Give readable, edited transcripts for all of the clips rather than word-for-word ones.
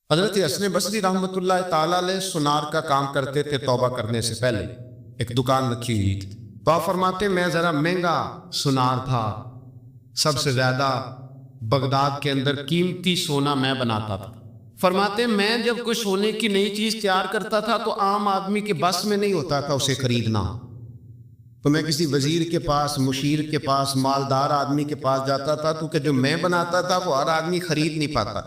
حضرت حسن بصری رحمۃ اللہ تعالیٰ علیہ سونار کا کام کرتے تھے توبہ کرنے سے پہلے. ایک دکان رکھی ہوئی تھی. تو آپ فرماتے میں ذرا مہنگا سونار تھا، سب سے زیادہ بغداد کے اندر قیمتی سونا میں بناتا تھا. فرماتے میں جب کوئی سونے کی نئی چیز تیار کرتا تھا تو عام آدمی کے بس میں نہیں ہوتا تھا اسے خریدنا. تو میں کسی وزیر کے پاس، مشیر کے پاس، مالدار آدمی کے پاس جاتا تھا، کیونکہ جو میں بناتا تھا وہ ہر آدمی خرید نہیں پاتا.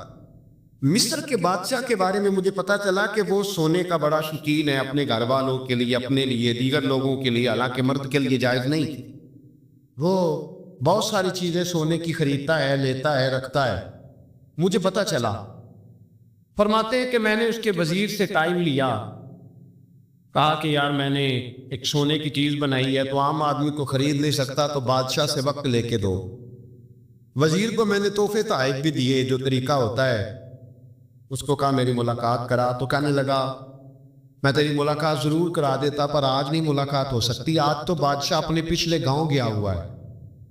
مصر کے بادشاہ کے بارے میں مجھے پتا چلا کہ وہ سونے کا بڑا شوقین ہے، اپنے گھر والوں کے لیے، اپنے لیے، دیگر لوگوں کے لیے، حالانکہ مرد کے لیے جائز نہیں تھی. وہ بہت ساری چیزیں سونے کی خریدتا ہے، لیتا ہے، رکھتا ہے. مجھے پتا چلا. فرماتے ہیں کہ میں نے اس کے وزیر سے ٹائم لیا، کہا کہ یار میں نے ایک سونے کی چیز بنائی ہے تو عام آدمی کو خرید نہیں سکتا، تو بادشاہ سے وقت لے کے دو. وزیر کو میں نے تحفے تحائف بھی دیے، جو طریقہ ہوتا ہے. اس کو کہا میری ملاقات کرا، تو کہنے لگا میں تیری ملاقات ضرور کرا دیتا پر آج نہیں ملاقات ہو سکتی، آج تو بادشاہ اپنے پچھلے گاؤں گیا ہوا ہے.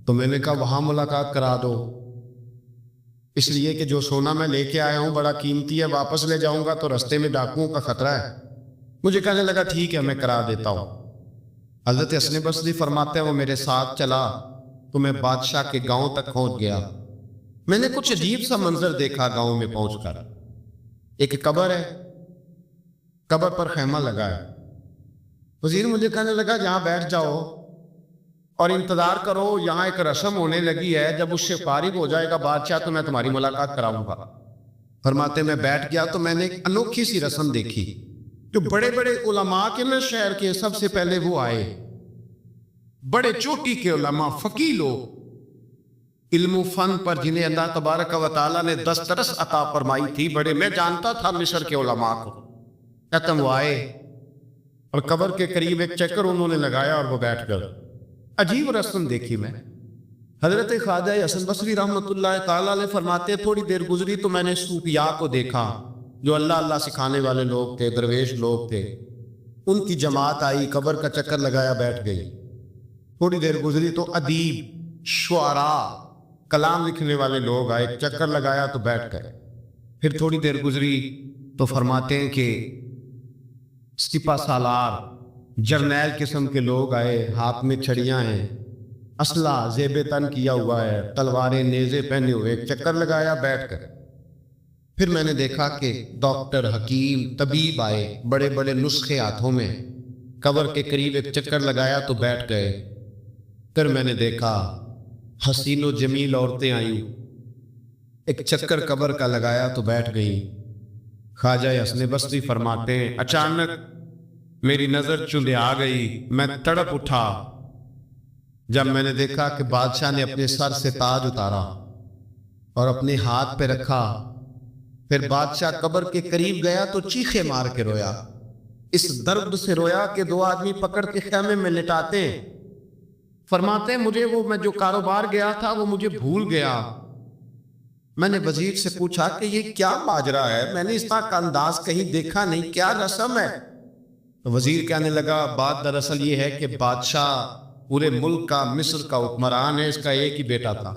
تو میں نے کہا وہاں ملاقات کرا دو، اس لیے کہ جو سونا میں لے کے آیا ہوں بڑا قیمتی ہے، واپس لے جاؤں گا تو رستے میں ڈاکوؤں کا خطرہ ہے. مجھے کہنے لگا ٹھیک ہے میں کرا دیتا ہوں. حضرت حسن بصری فرماتے ہیں وہ میرے ساتھ چلا تو میں بادشاہ کے گاؤں تک پہنچ گیا. میں نے کچھ عجیب سا منظر دیکھا. گاؤں میں پہنچ کر ایک قبر ہے، قبر پر خیمہ لگا ہے. وزیر مجھے کہنے لگا یہاں بیٹھ جاؤ اور انتظار کرو، یہاں ایک رسم ہونے لگی ہے، جب اس سے فارغ ہو جائے گا بادشاہ تو میں تمہاری ملاقات کراؤں گا. فرماتے میں بیٹھ گیا تو میں نے ایک انوکھی سی رسم دیکھی. جو بڑے بڑے علماء کے نا شہر کے سب سے پہلے وہ آئے، بڑے چوٹی کے علماء، فقیہ لوگ، علم و فن پر جنہیں اللہ تبارک و تعالیٰ نے دسترس عطا فرمائی تھی. بڑے میں جانتا تھا مصر کے علماء کو. کہتا وہ آئے اور قبر کے قریب ایک چکر انہوں نے لگایا اور وہ بیٹھ گئے. عجیب رسم دیکھی میں. حضرت خواجہ حسن بصری رحمۃ اللہ تعالیٰ علیہ فرماتے تھوڑی دیر گزری تو میں نے صوفیاء کو دیکھا جو اللہ اللہ سکھانے والے لوگ تھے، درویش لوگ تھے. ان کی جماعت آئی، قبر کا چکر لگایا، بیٹھ گئی. تھوڑی دیر گزری تو ادیب، شعراء، کلام لکھنے والے لوگ آئے، چکر لگایا تو بیٹھ گئے. پھر تھوڑی دیر گزری تو فرماتے ہیں کہ سپہ سالار، جرنیل قسم کے لوگ آئے، ہاتھ میں چھڑیاں ہیں، اسلحہ زیب تن کیا ہوا ہے، تلواریں نیزے پہنے ہوئے، چکر لگایا، بیٹھ گئے. پھر میں نے دیکھا کہ ڈاکٹر، حکیم، طبیب آئے، بڑے بڑے نسخے ہاتھوں میں، قبر کے قریب ایک چکر لگایا تو بیٹھ گئے. پھر میں نے دیکھا حسین و جمیل عورتیں آئیں، ایک چکر قبر کا لگایا تو بیٹھ گئیں. خواجہ حسن بصری فرماتے ہیں اچانک میری نظر چلے آ گئی، میں تڑپ اٹھا جب میں نے دیکھا کہ بادشاہ نے اپنے سر سے تاج اتارا اور اپنے ہاتھ پہ رکھا. پھر بادشاہ قبر کے قریب گیا تو چیخے مار کے رویا. اس درد سے رویا کہ دو آدمی پکڑ کے خیمے میں لٹاتے. فرماتے ہیں مجھے وہ میں جو کاروبار گیا تھا وہ مجھے بھول گیا. میں نے وزیر سے پوچھا کہ یہ کیا ماجرا ہے، میں نے اس طرح کا انداز کہیں دیکھا نہیں، کیا رسم ہے؟ تو وزیر کہنے لگا بات دراصل یہ ہے کہ بادشاہ پورے ملک کا، مصر کا حکمران ہے، اس کا ایک ہی بیٹا تھا.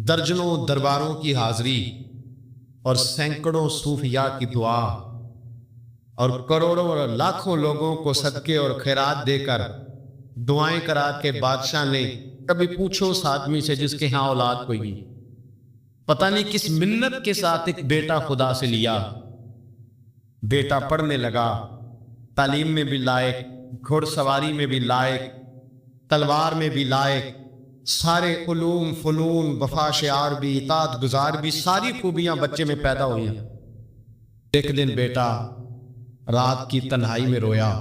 درجنوں درباروں کی حاضری اور سینکڑوں صوفیاء کی دعا اور کروڑوں اور لاکھوں لوگوں کو صدقے اور خیرات دے کر دعائیں کرا کے بادشاہ نے، کبھی پوچھو اس آدمی سے جس کے ہاں اولاد کوئی نہیں، پتہ نہیں کس منت کے ساتھ ایک بیٹا خدا سے لیا. بیٹا پڑھنے لگا، تعلیم میں بھی لائق، گھوڑ سواری میں بھی لائق، تلوار میں بھی لائق، سارے علوم، فنون، وفا شعار بھی، اطاعت گزار بھی، ساری خوبیاں بچے میں پیدا ہوئی ہیں. ایک دن بیٹا رات کی تنہائی میں رویا،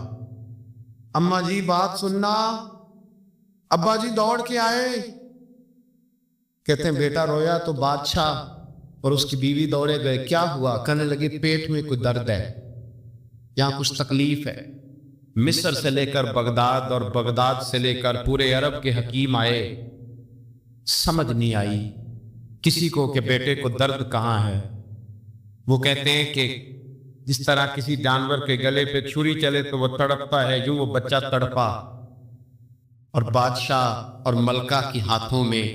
اماں جی بات سننا. ابا جی دوڑ کے آئے، کہتے ہیں بیٹا رویا تو بادشاہ اور اس کی بیوی دوڑے گئے. کیا ہوا؟ کہنے لگے پیٹ میں کوئی درد ہے، یہاں کچھ تکلیف ہے. مصر سے لے کر بغداد اور بغداد سے لے کر پورے عرب کے حکیم آئے، سمجھ نہیں آئی کسی کو کہ بیٹے کو درد کہاں ہے. وہ کہتے ہیں کہ جس طرح کسی جانور کے گلے پہ چھری چلے تو وہ تڑپتا ہے، یوں وہ بچہ تڑپا. اور بادشاہ اور ملکہ کی ہاتھوں میں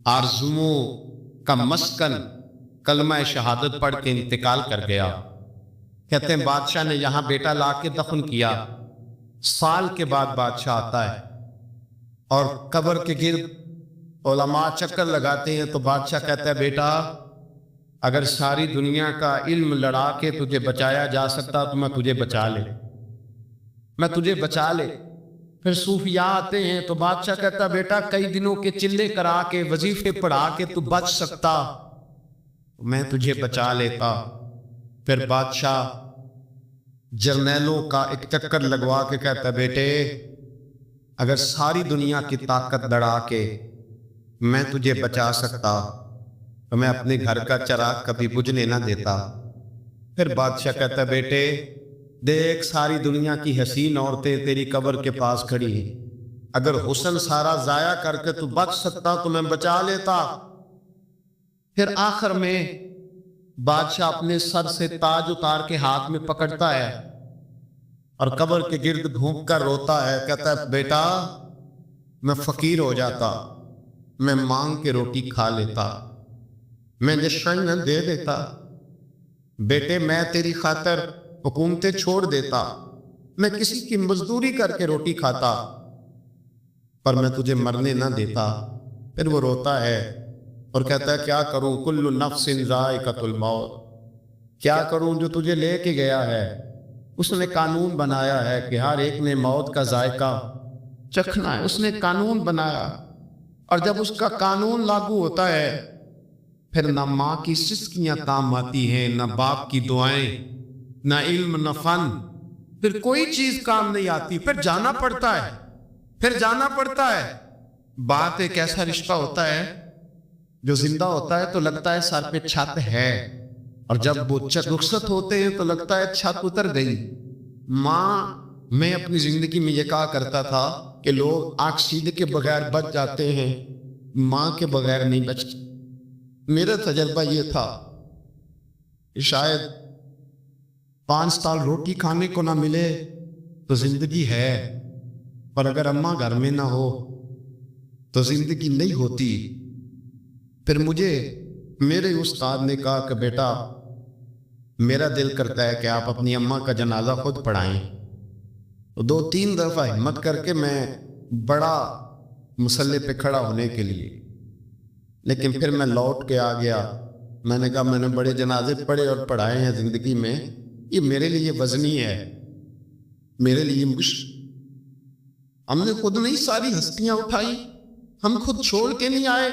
آرزوؤں کا مسکن کلمہ شہادت پڑھ کے انتقال کر گیا۔ کہتے ہیں بادشاہ نے یہاں بیٹا لا کے دفن کیا۔ سال کے بعد بادشاہ آتا ہے اور قبر کے گرد علماء چکر لگاتے ہیں، تو بادشاہ کہتا ہے بیٹا اگر ساری دنیا کا علم لڑا کے تجھے بچایا جا سکتا تو میں تجھے بچا لے، میں تجھے بچا لے۔ پھر صوفیاء آتے ہیں تو بادشاہ کہتا بیٹا کئی دنوں کے چلے کرا کے وظیفے پڑھا کے تو بچ سکتا، میں تجھے بچا لیتا۔ پھر بادشاہ جرنیلوں کا ایک چکر لگوا کے کہتا بیٹے اگر ساری دنیا کی طاقت لڑا کے میں تجھے بچا سکتا تو میں اپنے گھر کا چراغ کبھی بجھنے نہ دیتا۔ پھر بادشاہ کہتا بیٹے دیکھ ساری دنیا کی حسین عورتیں تیری قبر کے پاس کھڑی ہیں، اگر حسن سارا ضائع کر کے تو بچ سکتا تو میں بچا لیتا۔ پھر آخر میں بادشاہ اپنے سر سے تاج اتار کے ہاتھ میں پکڑتا ہے اور قبر کے گرد گھوم کر روتا ہے، کہتا ہے بیٹا میں فقیر ہو جاتا، میں مانگ کے روٹی کھا لیتا، میں نشان دے دیتا، بیٹے میں تیری خاطر حکومتیں چھوڑ دیتا، میں کسی کی مزدوری کر کے روٹی کھاتا، پر میں تجھے مرنے نہ دیتا۔ پھر وہ روتا ہے اور کہتا ہے کیا کروں کل نفس ذائقۃ الموت، کیا کروں جو تجھے لے کے گیا ہے اس نے قانون بنایا ہے کہ ہر ایک نے موت کا ذائقہ چکھنا ہے، اس نے قانون بنایا، اور جب اس کا قانون لاگو ہوتا ہے پھر نہ ماں کی سسکیاں کام آتی ہیں، نہ باپ کی دعائیں، نہ علم نہ فن، پھر کوئی چیز کام نہیں آتی، پھر جانا پڑتا ہے، پھر جانا پڑتا ہے۔ بات ایک ایسا رشتہ ہوتا ہے جو زندہ ہوتا ہے تو لگتا ہے سر پہ چھت ہے، اور جب وہ رخصت ہوتے ہیں تو لگتا ہے چھت اتر گئی۔ ماں میں اپنی زندگی میں یہ کہا کرتا تھا کہ لوگ آنکھ سیدھے کے بغیر بچ جاتے ہیں، ماں کے بغیر نہیں بچتے۔ میرا تجربہ یہ تھا کہ شاید 5 سال روٹی کھانے کو نہ ملے تو زندگی ہے، پر اگر اماں گھر میں نہ ہو تو زندگی نہیں ہوتی۔ پھر مجھے میرے استاد نے کہا کہ بیٹا میرا دل کرتا ہے کہ آپ اپنی اماں کا جنازہ خود پڑھائیں۔ 2-3 دفعہ ہمت کر کے میں بڑا مصلی پہ کھڑا ہونے کے لیے، لیکن پھر میں لوٹ کے آ گیا۔ میں نے کہا میں نے بڑے جنازے پڑھے اور پڑھائے ہیں زندگی میں، یہ میرے لیے وزنی ہے، میرے لیے مشکل۔ ہم نے خود نہیں ساری ہستیاں اٹھائی، ہم خود چھوڑ کے نہیں آئے،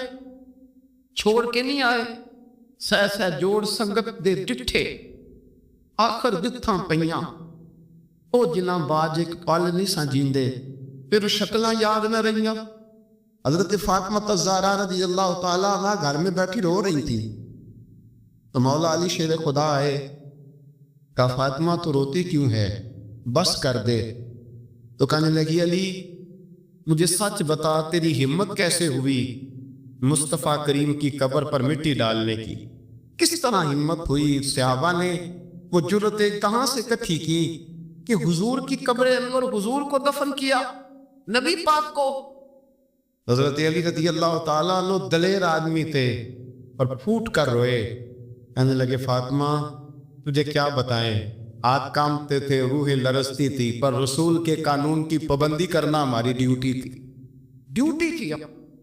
چھوڑ کے نہیں آئے۔ سہ سہ جوڑ سنگت دے ڈٹھے آخر جتھاں پئیاں، او جناں باج ایک پل نہیں سا جیندے، پھر شکلاں یاد نہ رہیاں۔ حضرت فاطمہ الزہرا رضی اللہ تعالیٰ عنہ گھر میں بیٹھی رو رہی تھی تو مولا علی شیر خدا آئے، کہا فاطمہ تو روتی کیوں ہے، بس کر دے۔ تو کہنے لگی علی مجھے سچ بتا تیری ہمت کیسے ہوئی مصطفیٰ کریم کی قبر پر مٹی ڈالنے کی، کس طرح ہمت ہوئی؟ صحابہ نے وہ جرأتیں کہاں سے اکٹھی کی کہ حضور کی قبر انور حضور کو دفن کیا، نبی پاک کو۔ حضرت علی رضی اللہ تعالیٰ عنہ دلیر آدمی تھے اور پھوٹ کر روئے، کہنے لگے فاطمہ تجھے کیا بتائیں، ہاتھ کامتے تھے، روح لرزتی تھی، پر رسول کے قانون کی پابندی کرنا ہماری ڈیوٹی تھی، ڈیوٹی تھی۔